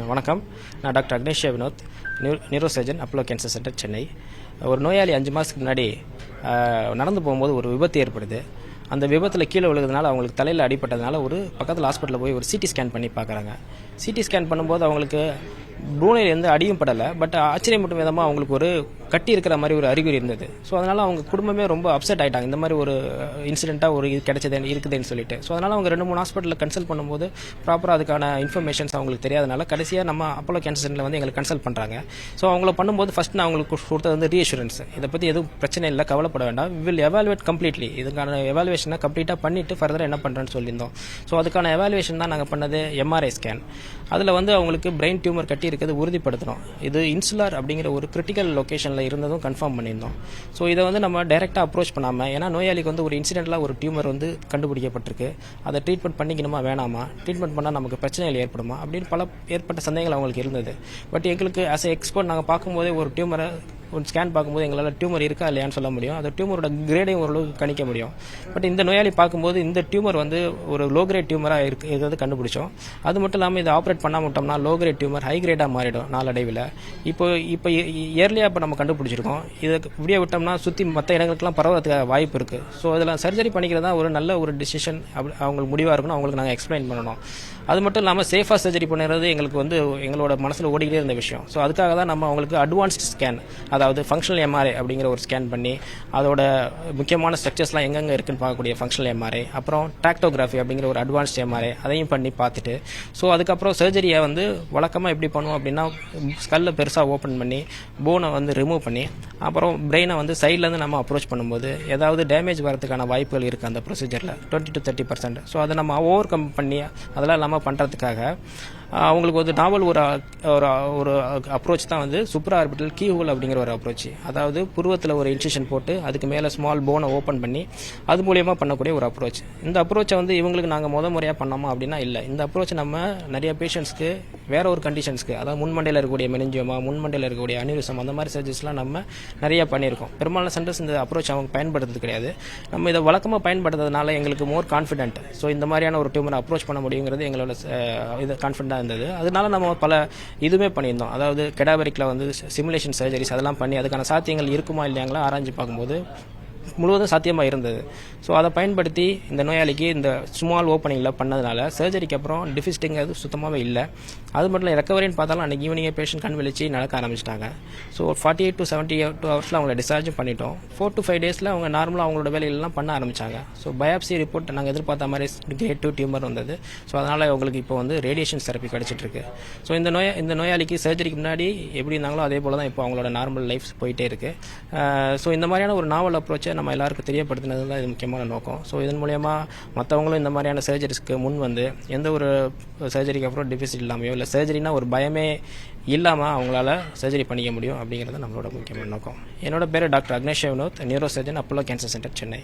வணக்கம். நான் doctor Agnesh Vinod, neuro surgeon, Apollo cancer centre, Chennai. ஒரு நோயாளி 5 மாதத்துக்கு முன்னாடி நடந்து போகும்போது ஒரு விபத்து ஏற்படுது. அந்த விபத்தில் கீழே விழுகிறதுனால அவங்களுக்கு தலையில் அடிப்பட்டதுனால ஒரு பக்கத்தில் ஹாஸ்பிட்டலில் போய் ஒரு சிடி ஸ்கேன் பண்ணி பார்க்குறாங்க. சிடி ஸ்கேன் பண்ணும்போது அவங்களுக்கு ப்ரூனையில் எந்த அடியும் படலை. பட் ஆச்சரியப்பட்ட விதமாக அவங்களுக்கு ஒரு கட்டி இருக்கிற மாதிரி ஒரு அறிகுறி இருந்தது. ஸோ அதனால் அவங்க குடும்பமே ரொம்ப அப்செட் ஆகிட்டாங்க. இந்த மாதிரி ஒரு இன்சிடெண்ட்டாக ஒரு இது இருக்குதுன்னு சொல்லிட்டு. ஸோ அதனால் அவங்க 2-3 ஹாஸ்பிட்டலில் கன்சல்ட் பண்ணும்போது ப்ராப்பராக அதுக்கான இன்ஃபர்மேஷன்ஸ் அவங்களுக்கு தெரியாதனால கடைசியாக நம்ம அப்போலோ கேன்சர் சென்டரில் வந்து எங்களுக்கு கன்சல்ட் பண்ணுறாங்க. ஸோ அவங்கள பண்ணும்போது ஃபஸ்ட் நான் அவங்களுக்கு கொடுத்தது வந்து ரீஅஷூரன்ஸ். இதை பற்றி எதுவும் பிரச்சனை இல்லை, கவலைப்பட வேண்டாம், வில் எவாலுவேட் கம்ப்ளீட்லி. இதுக்கான எவாலுவேஷனை கம்ப்ளீட்டாக பண்ணிவிட்டு ஃபர்தராக என்ன பண்ணுறேன்னு சொல்லியிருந்தோம். ஸோ அதுக்கான எவாலுவேஷன் தான் நாங்கள் பண்ணது எம்ஆர்ஐ ஸ்கேன். அதில் வந்து அவங்களுக்கு பிரெயின் டியூமர் கட்டி இருக்கிறது உறுதிப்படுத்தணும். இது இன்சுலார் அப்படிங்கிற ஒரு கிரிட்டிக்கல் லொக்கேஷனில் இருந்ததும் கன்ஃபார்ம் பண்ணியிருந்தோம். ஸோ இதை வந்து நம்ம டைரெக்டாக அப்ரோச் பண்ணாமல், ஏன்னா நோயாளிக்கு வந்து ஒரு இன்சிடென்ட்டில் ஒரு டியூமர் வந்து கண்டுபிடிக்கப்பட்டிருக்கு, அதை ட்ரீட்மெண்ட் பண்ணிக்கணுமா வேணாமா, ட்ரீட்மெண்ட் பண்ணால் நமக்கு பிரச்சனைகள் ஏற்படுமா அப்படின்னு பல ஏற்பட்ட சந்தேகங்கள் அவங்களுக்கு இருந்தது. பட் எங்களுக்கு ஆஸ் எ எக்ஸ்பர்ட் நாங்கள் பார்க்கும்போதே ஒரு டியூமரை ஒரு ஸ்கேன் பார்க்கும்போது எங்களால் டியூமர் இருக்கா இல்லையான்னு சொல்ல முடியும். அந்த டியூமரோட கிரேடையும் ஓரளவுக்கு கணிக்க முடியும். பட் இந்த நோயாளி பார்க்கும்போது இந்த டியூமர் வந்து ஒரு லோ கிரேட் டியூமராக இருக்கிறது கண்டுபிடிச்சோம். அது மட்டும் இல்லாமல் இதை ஆப்ரேட் பண்ணால் விட்டோம்னா லோ கிரேட் டியூமர் ஹை கிரேடாக மாறிடும் நாளடைவில். இப்போ இயர்லியாக இப்போ நம்ம கண்டுபிடிச்சிருக்கோம். இதை இப்படியே விட்டோம்னா சுற்றி மற்ற இடங்களுக்குலாம் பரவறதுக்கு வாய்ப்பு இருக்குது. ஸோ அதில் சர்ஜரி பண்ணிக்கிறது தான் ஒரு நல்ல ஒரு டிசிஷன். அவங்களுக்கு முடிவாக இருக்கணும், அவங்களுக்கு நாங்கள் எக்ஸ்பிளைன் பண்ணணும். அது மட்டும் இல்லாமல் சேஃபாக சர்ஜரி பண்ணுறது எங்களுக்கு வந்து எங்களோட மனசில் ஓடிக்கிட்டே இருந்த விஷயம். ஸோ அதுக்காக தான் நம்ம அவங்களுக்கு அட்வான்ஸ்டு ஸ்கேன், அதாவது ஃபங்க்ஷனல் எம்ஆர்ஐ அப்படிங்கிற ஒரு ஸ்கேன் பண்ணி அதோட முக்கியமான ஸ்ட்ரக்சர்ஸ்லாம் எங்கெங்கே இருக்குன்னு பார்க்கக்கூடிய ஃபங்க்ஷனல் எம்ஆர்ஐ, அப்புறம் ட்ராக்டோகிராஃபி அப்படிங்கிற ஒரு அட்வான்ஸ்ட் எம்ஆர்ஐ, அதையும் பண்ணி பார்த்துட்டு ஸோ அதுக்கப்புறம் சர்ஜரியை வந்து வழக்கமாக எப்படி பண்ணுவோம் அப்படின்னா ஸ்கல்லை பெருசாக ஓப்பன் பண்ணி போனை வந்து ரிமூவ் பண்ணி அப்புறம் பிரெயினை வந்து சைட்லேருந்து நம்ம அப்ரோச் பண்ணும்போது ஏதாவது டேமேஜ் வரதுக்கான வாய்ப்புகள் இருக்குது அந்த ப்ரொசீஜரில் 20 to 30%. ஸோ அதை நம்ம ஓவர் கம் பண்ணி அதெல்லாம் இல்லாமல் பண்ணுறதுக்காக அவங்களுக்கு ஒரு நாவல் ஒரு அப்ரோச் தான் வந்து சூப்பர் ஆர்பிட்டல் கீ ஹோல் அப்படிங்கிற ஒரு அப்ரோச். அதாவது புருவத்தில் ஒரு இன்சிஷன் போட்டு அதுக்கு மேலே ஸ்மால் போனை ஓப்பன் பண்ணி அது மூலியமாக பண்ணக்கூடிய ஒரு அப்ரோச். இந்த அப்ரோச்சை வந்து இவங்களுக்கு நாங்கள் முறையாக பண்ணோமா அப்படின்னா இல்லை. இந்த அப்ரோச் நம்ம நிறைய பேஷண்ட்ஸ்க்கு வேற ஒரு கண்டிஷன்ஸ்க்கு, அதாவது முன்மண்டையில் இருக்கக்கூடிய மெனிஞ்சியோமா, முன்மண்டையில் இருக்கக்கூடிய அனியூரிசம், அந்த மாதிரி சர்ஜரிஸ்லாம் நம்ம நிறைய பண்ணியிருக்கோம். பெரும்பாலான சென்டர்ஸ் இந்த அப்ரோச் அவங்க பயன்படுத்துறது கிடையாது. நம்ம இதை வழக்கமாக பயன்படுத்துறதுனால எங்களுக்கு மோர் கான்ஃபிடென்ட். ஸோ இந்த மாதிரியான ஒரு டியூமரை அப்ரோச் பண்ண முடியுங்கிறது எங்களோட இது கான்ஃபிடென்ட்டாக இருந்தது. அதனால நம்ம பல இதுவுமே பண்ணியிருந்தோம். அதாவது கெடாவரிக்கில் வந்து சிமுலேஷன் சர்ஜரிஸ் அதெல்லாம் பண்ணி அதுக்கான சாத்தியங்கள் இருக்குமா இல்லையாங்களா ஆராய்ச்சி பார்க்கும்போது முழுவதும் சாத்தியமாக இருந்தது. ஸோ அதை பயன்படுத்தி இந்த நோயாளிக்கு இந்த ஸ்மால் ஓப்பனிங்கில் பண்ணதுனால சர்ஜரிக்கு அப்புறம் டிஃபிஸ்டிங்கிறது சுத்தமாகவே இல்லை. அது மட்டும் இல்லை, ரெக்கவரின்னு பார்த்தாலும் அன்றைக்கி ஈவினிங்கே பேஷண்ட் கண் வெளிச்சு நடக்க ஆரம்பிச்சிட்டாங்க. ஸோ 48 to 72 ஹவர்ஸில் அவங்கள டிஸ்சார்ஜும் பண்ணிட்டோம். 4 to 5 டேஸில் அவங்க நார்மலாக அவங்களோட வேலையெல்லாம் பண்ண ஆரம்பித்தாங்க. ஸோ பயாப்சி ரிப்போர்ட் நாங்கள் எதிர்பார்த்த மாதிரி கிரேட் 2 டியூமர் வந்தது. ஸோ அதனால் அவங்களுக்கு இப்போ வந்து ரேடியேஷன் தெரப்பி கிடச்சிட்ருக்கு. ஸோ இந்த நோயாளிக்கு சர்ஜரிக்கு முன்னாடி எப்படி இருந்தாங்களோ அதே போல் தான் இப்போ அவங்களோட நார்மல் லைஃப் போயிட்டே இருக்குது. ஸோ இந்த மாதிரியான ஒரு நாவல் அப்ரோச்சை நம்ம எல்லாருக்கும் தெரியப்படுத்தினது தான் இது முக்கியமான நோக்கம். ஸோ இதன் மூலயமா மற்றவங்களும் இந்த மாதிரியான சர்ஜரிஸ்க்கு முன் வந்து எந்த ஒரு சர்ஜரிக்கு அப்புறம் டிஃபிசிட் இல்லாமையோ இல்லை சர்ஜரினா ஒரு பயமே இல்லாமல் அவங்களால சர்ஜரி பண்ணிக்க முடியும் அப்படிங்கிறது நம்மளோட முக்கியமான நோக்கம். என்னோட பேர் doctor Agnesh Vinod, neuro surgeon, Apollo cancer centre, Chennai.